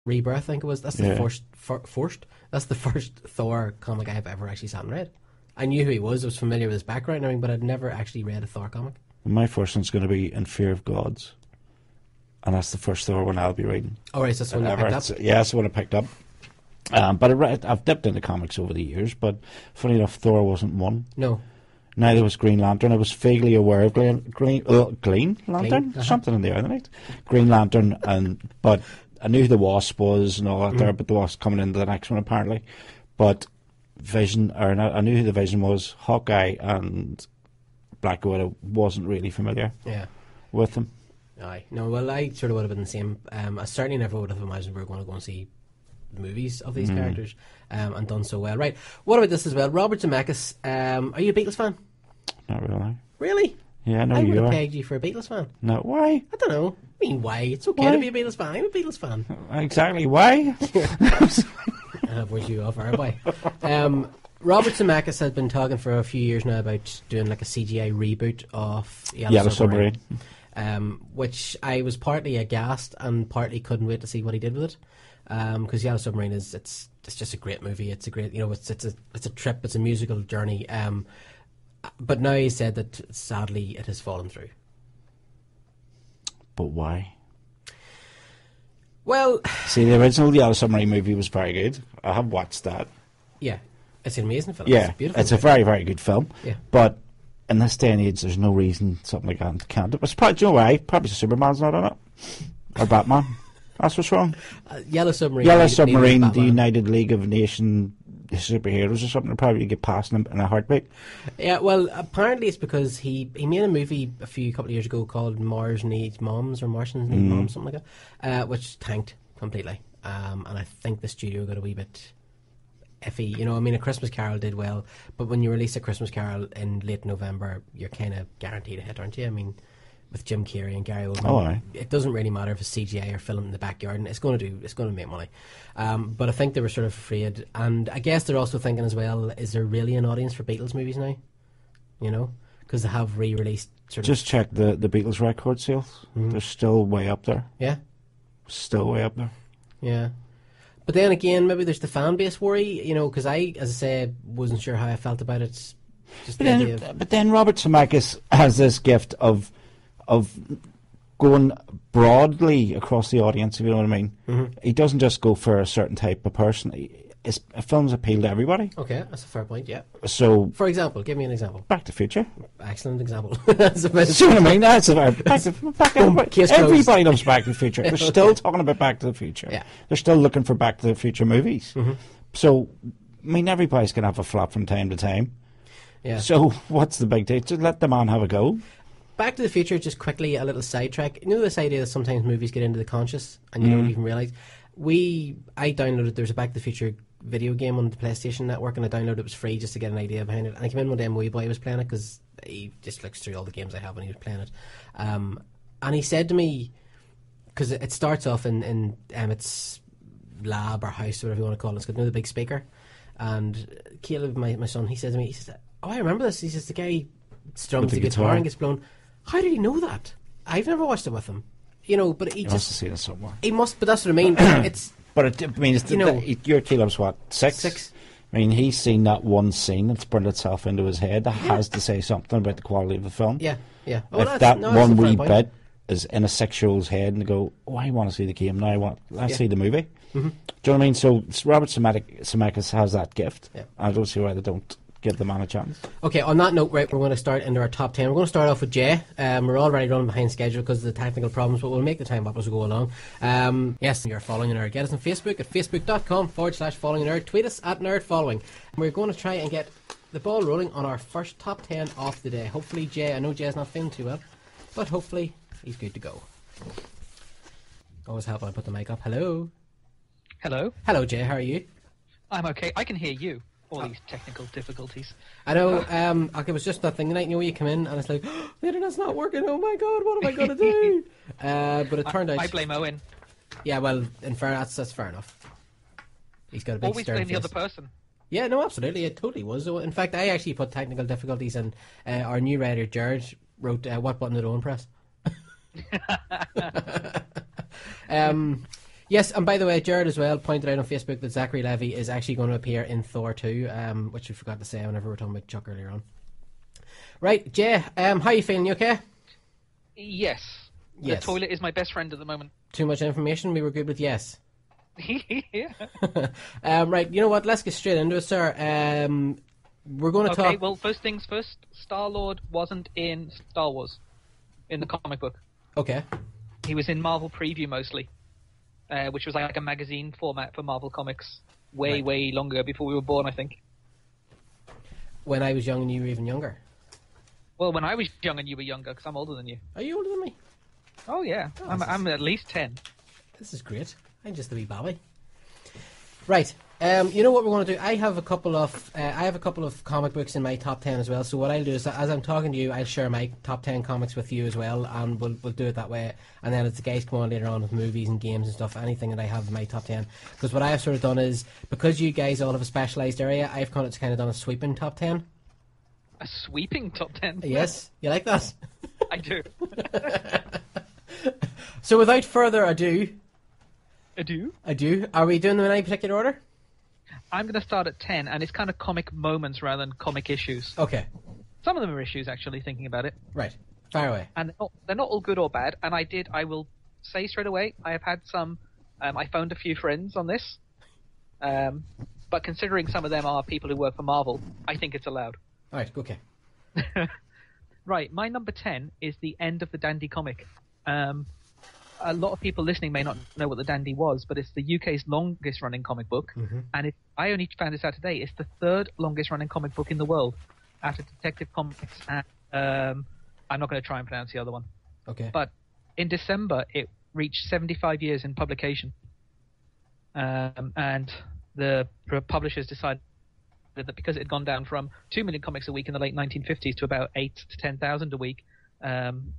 Rebirth, I think it was. That's the That's the first Thor comic I've ever actually sat and read. I knew who he was. I was familiar with his background and everything, but I'd never actually read a Thor comic. My first one's going to be In Fear of Gods. And that's the first Thor one I'll be reading. Oh, right, so that's the one you picked up? Yeah, that's the one I picked up. But I've dipped into comics over the years, but funny enough, Thor wasn't one. No. Neither was Green Lantern. I was vaguely aware of Green Lantern? Uh-huh. Something in there, isn't it? Green Lantern, but I knew who the Wasp was and all that there, but the Wasp coming into the next one apparently. But Vision, I knew who the Vision was. Hawkeye and Black Widow, wasn't really familiar with them. Aye. No, well, I sort of would have been the same. I certainly never would have imagined we were going to go and see movies of these characters and done so well. Right, what about this as well? Robert Zemeckis, are you a Beatles fan? Not really. Really? Yeah, no, I would you have are. pegged you for a Beatles fan. No, why? I don't know. I mean, why? It's okay Why? to be a Beatles fan. I'm a Beatles fan. Exactly, why? Where's you off our boy? Robert Zemeckis has been talking for a few years now about doing like a CGI reboot of Yellow Submarine. Which I was partly aghast and partly couldn't wait to see what he did with it. Because Yellow Submarine it's just a great movie. It's a great, it's a trip. It's a musical journey. But now he said that sadly it has fallen through. But why? Well, see, the original Yellow Submarine movie was very good. I have watched that. Yeah, it's an amazing film. Yeah, it's a beautiful it's movie. a very, very good film. Yeah, but in this day and age, there's no reason something like that can't. It's probably, do you know why? Probably Superman's not on it, or Batman. That's what's wrong. Yellow Submarine. Yellow Submarine, the United League of Nation Superheroes or something, will probably get past him in a heartbeat. Yeah, well, apparently it's because he made a movie a couple of years ago called Mars Needs Moms or Martians Need Moms, something like that, which tanked completely. And I think the studio got a wee bit iffy. I mean, A Christmas Carol did well, but when you release A Christmas Carol in late November, you're kind of guaranteed a hit, aren't you? I mean, with Jim Carrey and Gary Oldman, it doesn't really matter if it's CGI or filmed in the backyard, and it's going to make money. But I think they were sort of afraid, and I guess they're also thinking as well: is there really an audience for Beatles movies now? Because they have re-released. Just check the Beatles record sales; they're still way up there. Yeah, still way up there. Yeah. But then again, maybe there's the fan base worry, because I, as I say, wasn't sure how I felt about it. But then Robert Zemeckis has this gift of going broadly across the audience, if you know what I mean. Mm-hmm. He doesn't just go for a certain type of person. Films appeal to everybody. Okay, that's a fair point, yeah. So, for example, give me an example. Back to the Future. Excellent example. That's a see what I mean? That's everybody loves Back to the Future. They're still talking about Back to the Future. Yeah. They're still looking for Back to the Future movies. Mm-hmm. So, I mean, everybody's going to have a flop from time to time. Yeah. So, what's the big deal? Just let the man have a go. Back to the Future, just quickly, a little sidetrack. This idea that sometimes movies get into the conscious and you don't even realise? I downloaded, there's a Back to the Future video game on the PlayStation Network, and I downloaded it was free just to get an idea behind it. And I came in one day and my wee boy was playing it because he just looks through all the games I have and he was playing it. And he said to me, because it starts off in its lab or house or whatever you want to call it, it's got the big speaker. And Caleb, my son, he said to me, he says, "Oh, I remember this." He says, "The guy strums the guitar and gets blown." How did he know that? I've never watched it with him. But he must have seen it somewhere. He must, but that's what I mean. It's. But your Caleb's what, 6? 6. I mean, he's seen that one scene that's burned itself into his head. That has to say something about the quality of the film. Yeah, yeah. If that one wee bit is in a 6-year-old's head and they go, "Oh, I want to see the game now. Let's see the movie." Mm-hmm. Do you know what I mean? So Robert Zemeckis has that gift. Yeah. I don't see why they don't give the man a chance. Okay, on that note, right, we're going to start into our top 10. We're going to start off with Jay. We're already running behind schedule because of the technical problems, but we'll make the time up as we go along. Yes, you're following a nerd. Get us on Facebook at facebook.com/following a nerd. Tweet us at nerdfollowing. We're going to try and get the ball rolling on our first top 10 of the day. Hopefully, Jay, I know Jay's not feeling too well, but hopefully he's good to go. Always help when I put the mic up. Hello. Hello. Hello, Jay. How are you? I'm okay. I can hear you. All these technical difficulties. I know. It was just that thing tonight. You come in and it's like, oh, the internet's not working. Oh my god, what am I going to do? But it turned out. I blame Owen. Yeah, well, in fairness, that's fair enough. He's got a big always stern blame face. the other person. Yeah, no, absolutely. It totally was. So, in fact, I actually put technical difficulties, and our new writer George wrote, "What button did Owen press?" Yes, and by the way, Jared as well pointed out on Facebook that Zachary Levi is actually going to appear in Thor 2, which we forgot to say whenever we were talking about Chuck earlier on. Right, Jay, how are you feeling? You okay? Yes. The toilet is my best friend at the moment. Too much information? We were good with yes. Yeah. Right, you know what? Let's get straight into it, sir. We're going to talk... Okay, well, first things first, Star-Lord wasn't in Star Wars, in the comic book. Okay. He was in Marvel Preview mostly, which was like a magazine format for Marvel Comics way long ago, before we were born, I think. When I was young and you were even younger? Well, when I was young and you were younger, because I'm older than you. Are you older than me? Oh, yeah. I'm at least 10. This is great. I'm just a wee babby. Right. You know what we're going to do? I have a couple of comic books in my top 10 as well. So what I'll do is, as I'm talking to you, I'll share my top 10 comics with you as well, and we'll do it that way. And then as the guys come on later on with movies and games and stuff, anything that I have in my top 10. Because what I have sort of done is, because you guys all have a specialised area, I've kind of done a sweeping top 10. A sweeping top 10? Yes. You like that? I do. So without further ado... Ado? Are we doing them in any particular order? I'm going to start at 10, and it's kind of comic moments rather than comic issues. Okay. Some of them are issues, actually, thinking about it. Right. Fire away. And they're not all good or bad, and I will say straight away, I have had some... I phoned a few friends on this, but considering some of them are people who work for Marvel, I think it's allowed. All right, okay. Right, my number 10 is the end of the Dandy comic. A lot of people listening may not know what the Dandy was, but it's the UK's longest running comic book. Mm-hmm. And I only found this out today. It's the third longest running comic book in the world after Detective Comics. And I'm not going to try and pronounce the other one. Okay. But in December, it reached 75 years in publication. And the publishers decided that because it had gone down from 2 million comics a week in the late 1950s to about 8,000 to 10,000 a week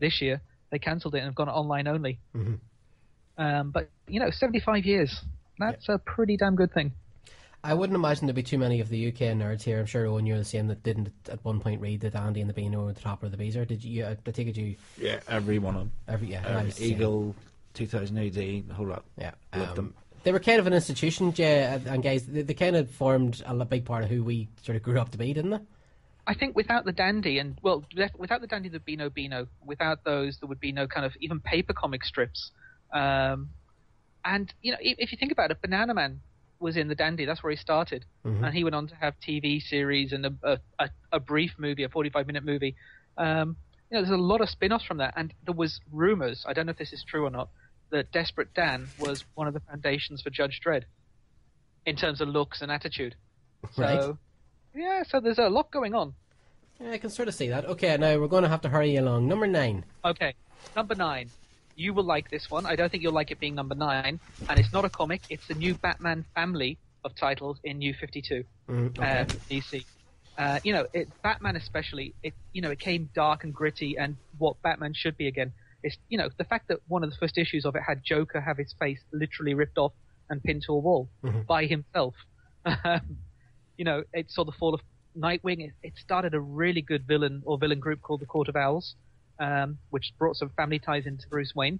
this year, they cancelled it and have gone online only. Mm-hmm. But, 75 years. That's a pretty damn good thing. I wouldn't imagine there'd be too many of the UK nerds here. I'm sure, Owen, you're the same, that didn't at one point read the Dandy and the Beano or the Topper or the Beezer. Did you? I take it you... Yeah, every one of them. Eagle, 2000 AD, the whole lot. Yeah. Loved them. They were kind of an institution, Jay, and guys, they kind of formed a big part of who we sort of grew up to be, didn't they? I think without the Dandy, without the Dandy, there'd be no Beano. Without those, there would be no kind of even paper comic strips. And, if you think about it, Banana Man was in the Dandy. That's where he started. Mm-hmm. And he went on to have TV series and a brief movie, a 45-minute movie. There's a lot of spin-offs from that. And there was rumours, I don't know if this is true or not, that Desperate Dan was one of the foundations for Judge Dredd in terms of looks and attitude. Right. So, yeah, so there's a lot going on. Yeah, I can sort of see that. Okay, now we're going to have to hurry along. Number 9. Okay, number 9. You will like this one. I don't think you'll like it being number 9. And it's not a comic. It's the new Batman family of titles in New 52. Okay. DC. Batman especially, it came dark and gritty and what Batman should be again. It's, the fact that one of the first issues of it had Joker have his face literally ripped off and pinned to a wall by himself. It saw the fall of Nightwing. It started a really good villain group called the Court of Owls, which brought some family ties into Bruce Wayne.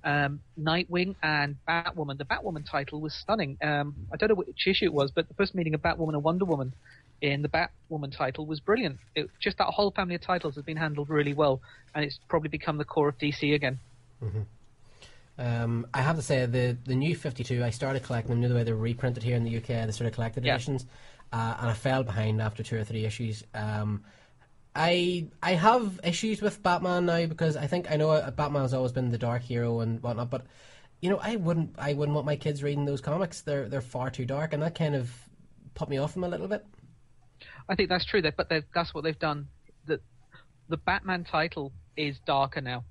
Nightwing and Batwoman. The Batwoman title was stunning. I don't know which issue it was, but the first meeting of Batwoman and Wonder Woman in the Batwoman title was brilliant. Just that whole family of titles has been handled really well, and it's probably become the core of DC again. Mm-hmm. I have to say, the New 52, I started collecting them. You know the way they're reprinted here in the UK, the sort of collected editions, and I fell behind after 2 or 3 issues. I have issues with Batman now because I know Batman has always been the dark hero and whatnot, but I wouldn't want my kids reading those comics. They're far too dark, and that kind of put me off them a little bit. I think that's true, but that's what they've done. The Batman title is darker now,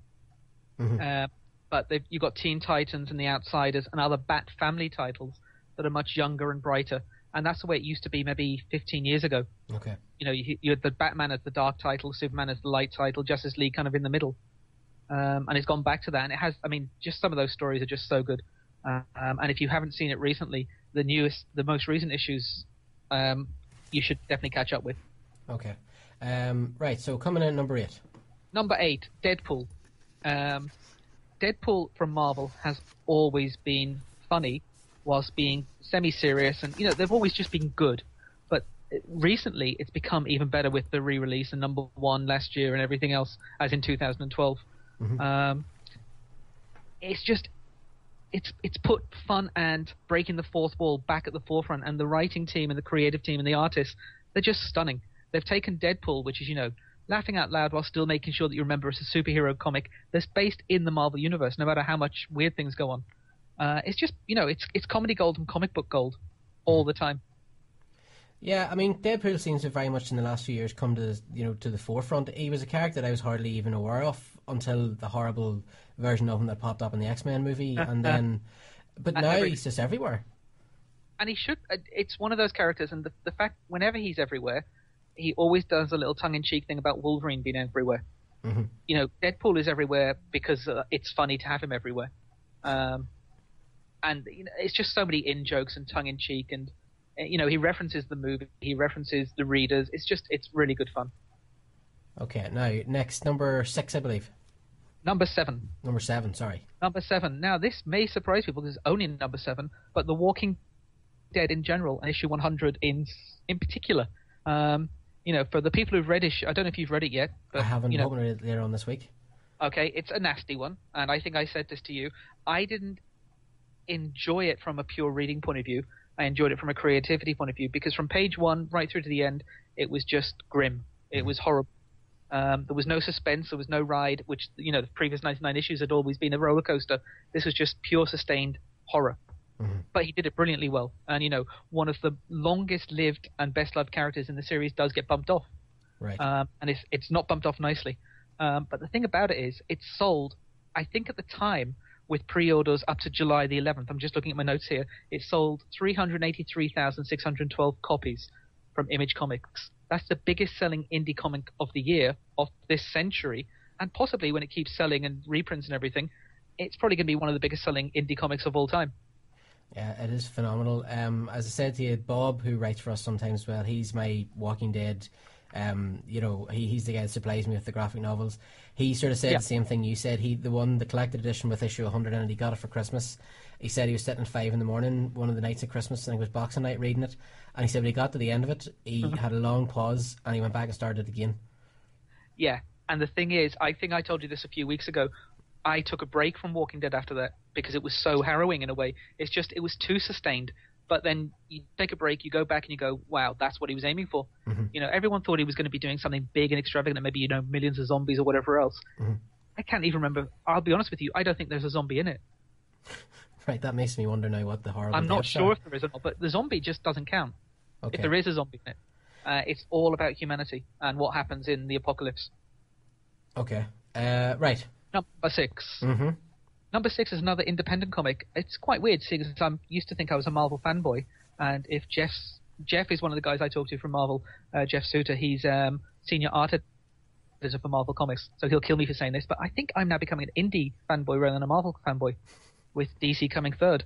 but you've got Teen Titans and The Outsiders and other Bat family titles that are much younger and brighter, and that's the way it used to be maybe 15 years ago. Okay. You had the Batman as the dark title, Superman as the light title, Justice League kind of in the middle, and it's gone back to that. And it has, just some of those stories are just so good. And if you haven't seen it recently, the most recent issues, you should definitely catch up with. Okay. Right, so coming in at number 8. Number 8, Deadpool. Deadpool from Marvel has always been funny whilst being semi-serious, and they've always just been good. But recently, it's become even better with the re-release and #1 last year and everything else, as in 2012. Mm-hmm. It's put fun and breaking the fourth wall back at the forefront, and the writing team and the creative team and the artists, they're just stunning. They've taken Deadpool, which is, laughing out loud while still making sure that you remember it's a superhero comic that's based in the Marvel Universe, no matter how much weird things go on. It's just, it's comedy gold and comic book gold all the time. Yeah, I mean, Deadpool seems to very much in the last few years come to to the forefront. He was a character that I was hardly even aware of until the horrible version of him that popped up in the X-Men movie, and then, but now he's just everywhere. And he should. It's one of those characters, and the fact whenever he's everywhere, he always does a little tongue-in-cheek thing about Wolverine being everywhere. Mm-hmm. Deadpool is everywhere because it's funny to have him everywhere, and it's just so many in-jokes and tongue-in-cheek, and he references the movie, he references the readers. It's really good fun. Okay, now next, number 6, I believe. Number 7. Number 7, sorry. Number 7. Now, this may surprise people because it's only number 7, but The Walking Dead in general, and issue 100 in particular. For the people who've read issue, I don't know if you've read it yet. But, I haven't. Hoping to read it later on this week. Okay, it's a nasty one, and I think I said this to you. I didn't enjoy it from a pure reading point of view. I enjoyed it from a creativity point of view, because from page 1 right through to the end, it was just grim. It was horrible. There was no suspense, there was no ride, which, the previous 99 issues had always been a roller coaster. This was just pure sustained horror. Mm-hmm. But he did it brilliantly well. And, one of the longest lived and best loved characters in the series does get bumped off. Right. And it's not bumped off nicely. But the thing about it is, it's sold, I think at the time, with pre-orders up to July the 11th. I'm just looking at my notes here. It sold 383,612 copies from Image Comics. That's the biggest selling indie comic of the year, of this century, and possibly when it keeps selling and reprints and everything, it's probably going to be one of the biggest selling indie comics of all time. Yeah, it is phenomenal. As I said to you, Bob, who writes for us sometimes, well, he's my Walking Dead. He's the guy that supplies me with the graphic novels. He sort of said the same thing you said. The collected edition with issue 100 in it, he got it for Christmas. He said he was sitting at 5 in the morning one of the nights of Christmas, and it was Boxing Night, reading it. And he said when he got to the end of it, he had a long pause, and he went back and started it again. Yeah, and the thing is, I think I told you this a few weeks ago, I took a break from Walking Dead after that because it was so harrowing in a way. It was too sustained. But then you take a break, you go back and you go, wow, that's what he was aiming for. Mm-hmm. Everyone thought he was going to be doing something big and extravagant, maybe, millions of zombies or whatever else. Mm-hmm. I can't even remember. I'll be honest with you, I don't think there's a zombie in it. Right, that makes me wonder now what the horrible I'm not sure if there is or not, but the zombie just doesn't count. Okay. If there is a zombie in it, it's all about humanity and what happens in the apocalypse. Okay. Right. Number 6. Mm-hmm. Number 6 is another independent comic. It's quite weird, seeing as I used to think I was a Marvel fanboy, and if Jeff is one of the guys I talk to from Marvel, Jeff Suter, he's senior art editor for Marvel Comics, so he'll kill me for saying this, but I think I'm now becoming an indie fanboy rather than a Marvel fanboy, with DC coming third,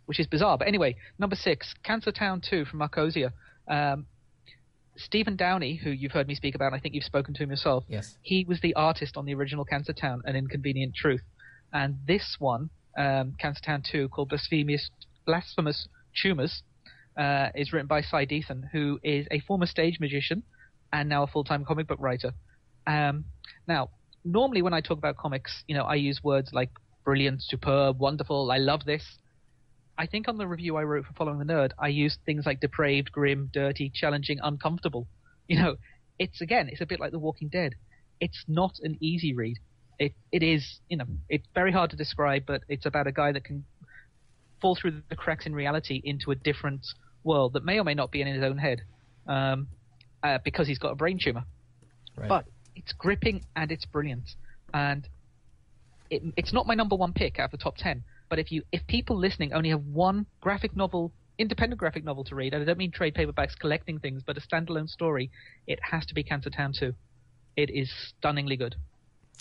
which is bizarre. But anyway, number 6, Cancer Town 2 from Marcosia. Stephen Downey, who you've heard me speak about, I think you've spoken to him yourself. Yes. He was the artist on the original Cancer Town and Inconvenient Truth. And this one, Cancer Town 2, called Blasphemous Tumors, is written by Cy Deathan, who is a former stage magician and now a full-time comic book writer. Now, normally when I talk about comics, I use words like brilliant, superb, wonderful, I love this. I think on the review I wrote for Following the Nerd, I used things like depraved, grim, dirty, challenging, uncomfortable. It's a bit like The Walking Dead. It's not an easy read. It is, it's very hard to describe, but it's about a guy that can fall through the cracks in reality into a different world that may or may not be in his own head, because he's got a brain tumor. Right. But it's gripping and it's brilliant, and it's not my number 1 pick out of the top 10. But if people listening only have one independent graphic novel to read, and I don't mean trade paperbacks collecting things, but a standalone story, it has to be Cancer Town 2. It is stunningly good.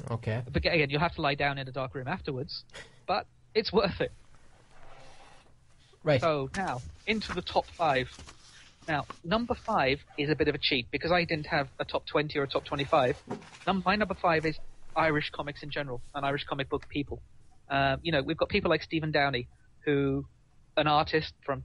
Okay. But again, you'll have to lie down in a dark room afterwards, but it's worth it. Right. So now, into the top 5. Now, number 5 is a bit of a cheat, because I didn't have a top 20 or a top 25. My number 5 is Irish comics in general, and Irish comic book people. We've got people like Stephen Downey, who an artist from